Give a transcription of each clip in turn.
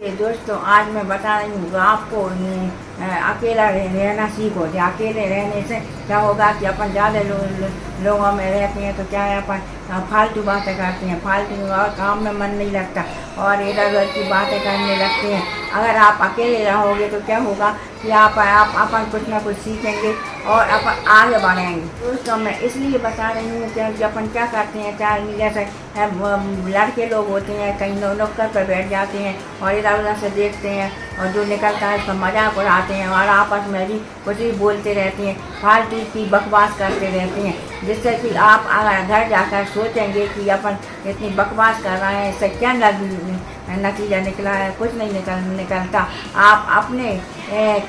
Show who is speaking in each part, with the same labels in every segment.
Speaker 1: दोस्तों, आज मैं बता रही हूँ आपको अकेला रहना सीखो। अकेले रहने से क्या होगा कि अपन ज़्यादा लोगों में रहते हैं तो क्या है, अपन फालतू बातें करते हैं, फालतू और काम में मन नहीं लगता और इधर उधर की बातें करने लगते हैं। अगर आप अकेले रहोगे तो क्या होगा कि आप अपन कुछ ना कुछ सीखेंगे और अपन आगे बढ़ेंगे। दोस्तों, मैं इसलिए बता रही हूँ कि अपन क्या करते हैं, चाहे जैसे लड़के लोग होते हैं, कहीं नुक्कड़ पर बैठ जाते हैं और इधर उधर से देखते हैं और जो निकलता है उसका मजाक उड़ाते हैं और आपस में भी कुछ भी बोलते रहते हैं, फालतू की बकवास करते रहते हैं। जिससे कि आप अगर घर जाकर सोचेंगे कि अपन इतनी बकवास कर रहे हैं, इससे क्या नतीजा निकला है, कुछ नहीं निकलता। आप अपने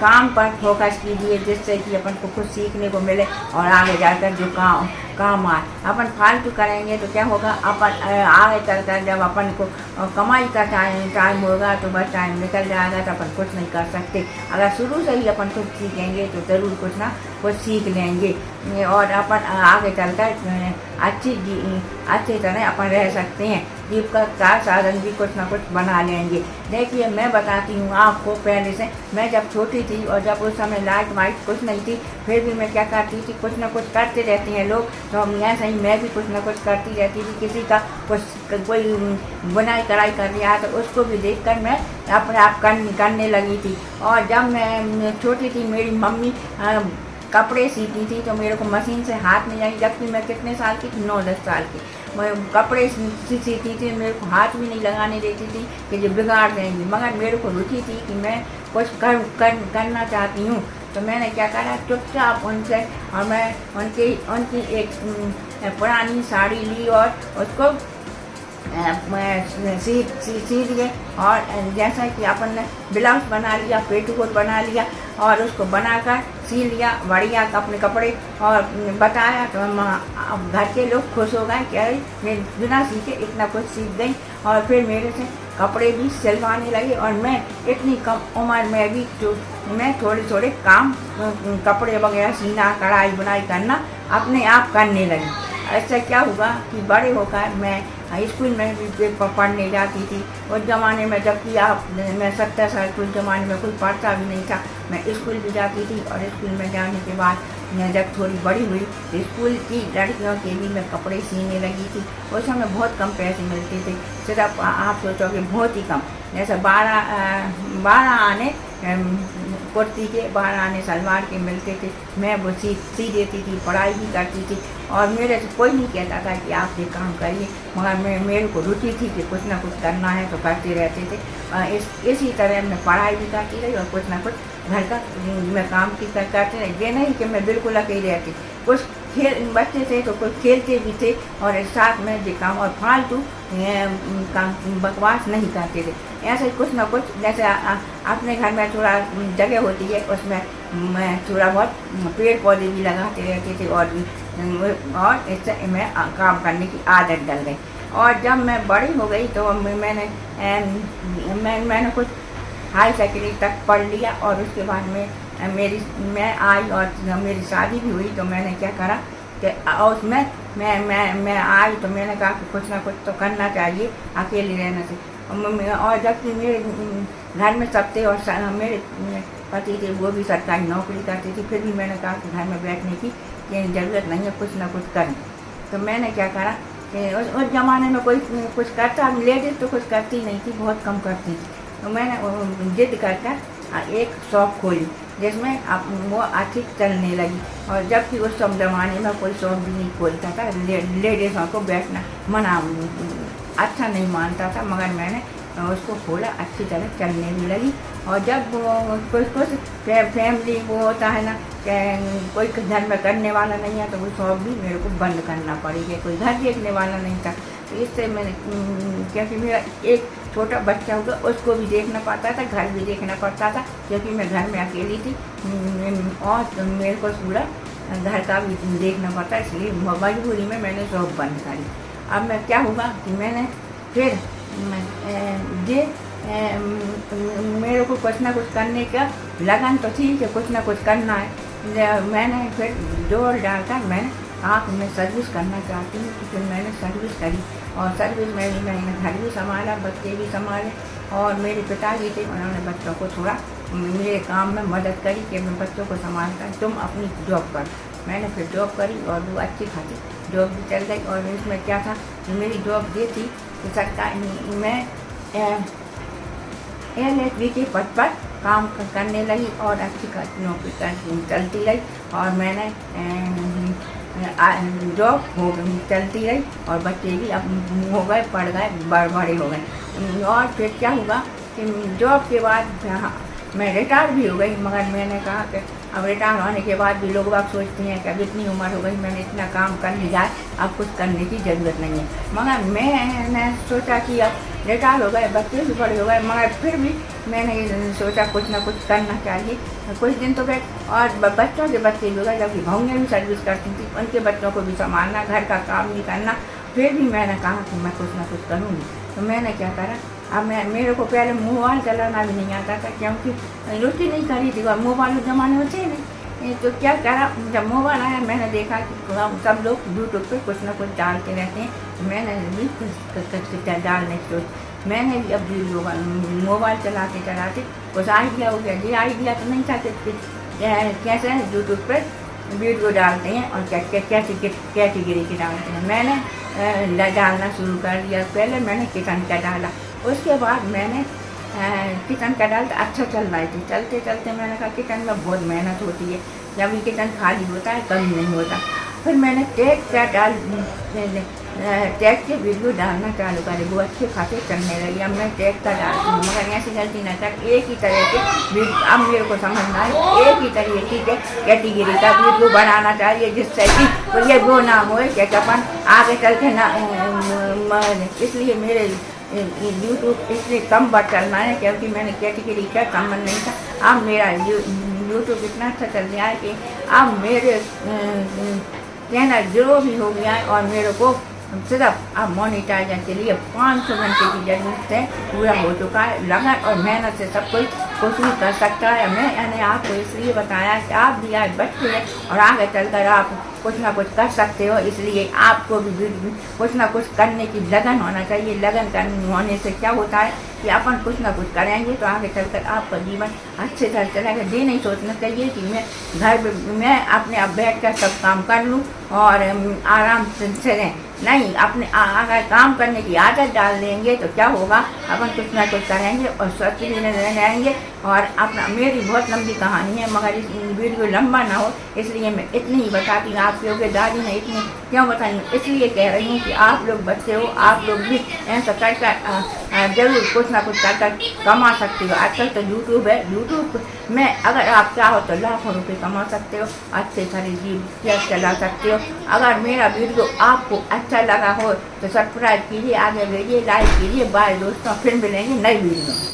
Speaker 1: काम पर फोकस कीजिए जिससे कि अपन को कुछ सीखने को मिले और आगे जाकर जो काम आए। अपन फालतू करेंगे तो क्या होगा, अपन आगे चलकर जब अपन को कमाई का टाइम होगा तो बस टाइम निकल जाएगा तो अपन कुछ नहीं कर सकते। अगर शुरू से ही अपन कुछ सीखेंगे तो ज़रूर कुछ ना कुछ सीख लेंगे और अपन आगे चलकर अच्छी तरह अपन रह सकते हैं। जीविका का साधन भी कुछ ना कुछ बना लेंगे। देखिए, मैं बताती हूँ आपको, पहले से मैं जब छोटी थी और जब उस समय लाइट वाइट कुछ नहीं थी, फिर भी मैं क्या करती थी, कुछ ना कुछ करते रहते हैं लोग, तो हम ऐसे ही मैं भी कुछ ना कुछ करती रहती थी। किसी का कोई बुनाई कढ़ाई कर रहा है तो उसको भी देखकर मैं अपने आप करने लगी थी। और जब मैं छोटी थी, मेरी मम्मी कपड़े सीती थी तो मेरे को मशीन से हाथ नहीं आई, जबकि मैं कितने साल की थी, 9-10 साल की। मैं कपड़े सीती थी, मेरे को हाथ भी नहीं लगाने देती थी कि जो बिगाड़ देंगी, मगर मेरे को रुचि थी कि मैं कुछ करना चाहती हूँ। तो मैंने क्या करा, चुपचाप उनसे और मैं उनकी एक पुरानी साड़ी ली और उसको सी दिए और जैसा कि अपन ने ब्लाउज बना लिया, पेटीकोट बना लिया और उसको बनाकर सी लिया बढ़िया अपने कपड़े और बताया तो घर के लोग खुश हो गए कि अरे मैं बिना सीखे इतना कुछ सीख गई। और फिर मेरे से कपड़े भी सिलवाने लगे और मैं इतनी कम उम्र में भी जो मैं थोड़े काम कपड़े वगैरह सीना, कढ़ाई बुनाई करना अपने आप करने लगी। ऐसा क्या हुआ कि बड़े होकर मैं स्कूल में भी पढ़ने जाती थी। उस ज़माने में जबकि मैं 70 साल के, उस ज़माने में कोई पढ़ता भी नहीं था, मैं स्कूल भी जाती थी। और स्कूल में जाने के बाद मैं जब थोड़ी बड़ी हुई तो स्कूल की लड़कियों के भी मैं कपड़े सीने लगी थी। उस समय बहुत कम पैसे मिलते थे, सिर्फ आप सोचोगे बहुत ही कम, जैसे 12 आने कुर्ती के, 12 आने सलवार के मिलते थे। मैं वो सी देती थी, पढ़ाई भी करती थी और मेरे से कोई नहीं कहता था कि आप ये काम करिए, मगर मेरे को रुचि थी कि कुछ ना कुछ करना है तो करते रहते थे। इसी तरह मैं पढ़ाई भी करती रही और कुछ ना कुछ घर का मैं काम भी करते रही। ये नहीं कि मैं बिल्कुल अकेली रहती, कुछ बच्चे थे तो कुछ खेलते भी थे और साथ में जो काम और फालतू काम बकवास नहीं करते थे। ऐसे कुछ ना कुछ, जैसे अपने घर में थोड़ा जगह होती है उसमें मैं थोड़ा बहुत पेड़ पौधे भी लगाते रहते थे और इससे मैं काम करने की आदत डल गई। और जब मैं बड़ी हो गई तो मैंने कुछ हाई सेकेंडरी तक पढ़ लिया और उसके बाद में मैं आई और मेरी शादी भी हुई। तो मैंने क्या करा कि उसमें मैं आई तो मैंने कहा कि कुछ ना कुछ तो करना चाहिए अकेले रहने से। और जबकि मेरे घर में सब थे और मेरे पति थे, वो भी सरकारी नौकरी करते थे, फिर भी मैंने कहा कि घर में बैठने की ज़रूरत नहीं है, कुछ ना कुछ करें। तो मैंने क्या करा कि उस ज़माने में कोई कुछ करता, लेडीज़ तो कुछ करती नहीं थी, बहुत कम करती थी। तो मैंने जिद करके एक शॉप खोली जिसमें वो अच्छी चलने लगी। और जबकि उस सब ज़माने में कोई शॉप भी नहीं खोलता था, लेडीज़ों को बैठना मना अच्छा नहीं मानता था, मगर मैंने उसको खोला, अच्छी तरह चलने भी लगी। और जब कुछ फैमिली वो होता है ना, कोई घर में करने वाला नहीं है तो वो शॉप भी मेरे को बंद करना पड़ेगा, कोई घर देखने वाला नहीं था। तो इससे मैंने, क्योंकि मेरा एक छोटा बच्चा होगा उसको भी देखना पड़ता था, घर भी देखना पड़ता था, क्योंकि मैं घर में अकेली थी और तो मेरे को पूरा घर का भी देखना पड़ता, इसलिए मजबूरी में मैंने शॉप बंद करी। अब मैं क्या हुआ कि मैंने फिर मेरे को कुछ ना कुछ करने का लगन तो थी कि कुछ ना कुछ करना है। मैंने फिर जोर डालकर मैंने कहा कि मैं सर्विस करना चाहती हूँ। तो फिर मैंने सर्विस करी और सर्विस में भी मैंने घर भी संभाला, बच्चे भी संभाले और मेरे पिताजी थे, उन्होंने बच्चों को थोड़ा मेरे काम में मदद करी कि मैं बच्चों को संभालता, तुम अपनी जॉब कर। मैंने फिर जॉब करी और वो अच्छी खासी जॉब भी चल गई। और इसमें क्या था, मेरी जॉब ये थी कि सरकार मैं LSB के पद पर काम करने लगी और अच्छी खासी नौकरी चलती रही। और मैंने जॉब हो गई चलती रही और बच्चे भी अब हो गए, पढ़ गए, बड़े हो गए। और फिर क्या हुआ कि जॉब के बाद मैं रिटायर भी हो गई, मगर मैंने कहा कि अब रिटायर होने के बाद भी लोग बाग सोचते हैं कि अब इतनी उम्र हो गई, मैंने इतना काम कर लिया है, अब कुछ करने की ज़रूरत नहीं है। मगर मैंने सोचा कि अब रिटायर हो गए, बच्चे भी बड़े हो गए, मगर फिर भी मैंने सोचा कुछ ना कुछ करना चाहिए। कुछ दिन तो गए और बच्चों के बच्चे भी हो गए, जबकि भाऊँगे भी सर्विस करती थी, उनके बच्चों को भी संभालना, घर का काम भी करना। फिर भी मैंने कहा कि मैं कुछ ना कुछ करूँगी। तो मैंने क्या करा, अब मेरे को पहले मोबाइल चलाना भी नहीं आता था, क्योंकि रुचि नहीं करी थी और मोबाइल उस ज़माने में थे नहीं। तो क्या करा, जब मोबाइल आया मैंने देखा कि सब लोग यूट्यूब पे कुछ ना कुछ डालते रहते हैं, तो मैंने भी कुछ डालने की सोच। मैंने भी अब मोबाइल चलाते चलाते कुछ आइडिया हो गया। ये आइडिया तो नहीं था कि कैसे यूट्यूब पर वीडियो डालते हैं और कैसी कैटेगरी के डालते हैं। मैंने डालना शुरू कर दिया। पहले मैंने किचन का डाला, उसके बाद मैंने किचन का डाल अच्छा चल रहा थी। चलते चलते मैंने कहा किचन में बहुत मेहनत होती है, जब ये किचन खाली होता है कभी नहीं होता। फिर मैंने टैग के वीडियो डालना चालू करे, वो अच्छे खासे चलने लगी। अब मैं टैग का डालती हूँ, मगर ऐसी गलती न कर, एक ही तरह के वीडियो। अब मेरे को समझना है एक ही तरह की कैटेगरी का वीडियो बनाना चाहिए, जिससे कि ये वो ना हो कि अपन आगे चल के ना। इसलिए मेरे यूट्यूब इसलिए कम बार चलना है, क्योंकि मैंने कैटेगरी का संबंध नहीं था। अब मेरा यूट्यूब इतना अच्छा चल रहा है कि अब मेरे चैनल जो भी हो गया है और मेरे को सिर्फ अब मोनेटाइजर के लिए 500 घंटे की जरूरत है, पूरा हो चुका है। लगन और मेहनत से सब कुछ भी कर सकता है। मैंने आपको इसलिए बताया कि आप भी आज बच्चे हैं और आगे चलकर आप कुछ ना कुछ कर सकते हो, इसलिए आपको भी कुछ ना कुछ करने की लगन होना चाहिए। लगन होने से क्या होता है कि अपन कुछ ना कुछ करेंगे तो आगे चलकर आपका जीवन अच्छे से चलेगा। ये नहीं सोचना चाहिए कि मैं अपने अब बैठ कर सब काम कर लूँ और आराम से रहें। नहीं, अपने अगर काम करने की आदत डाल देंगे तो क्या होगा, अपन कुछ ना कुछ करेंगे और स्वस्थ भी रहेंगे। और अपना मेरी बहुत लंबी कहानी है, मगर इस वीडियो लंबा ना हो इसलिए मैं इतनी ही बताती हूँ। आप लोगों के दादी ने इतनी क्यों बताई, इसलिए कह रही हूँ कि आप लोग बच्चे हो, आप लोग भी ऐसा कर जरूर कुछ ना कुछ कर कमा सकते हो। आजकल तो यूट्यूब है, यूट्यूब में अगर आप चाहो तो लाखों रुपए कमा सकते हो, अच्छे खरीदी चला सकते हो। अगर मेरा वीडियो आपको अच्छा लगा हो तो सब्सक्राइब कीजिए, आगे भेजिए, लाइक कीजिए। बाय दोस्तों, फिर मिलेंगे नई वीडियो।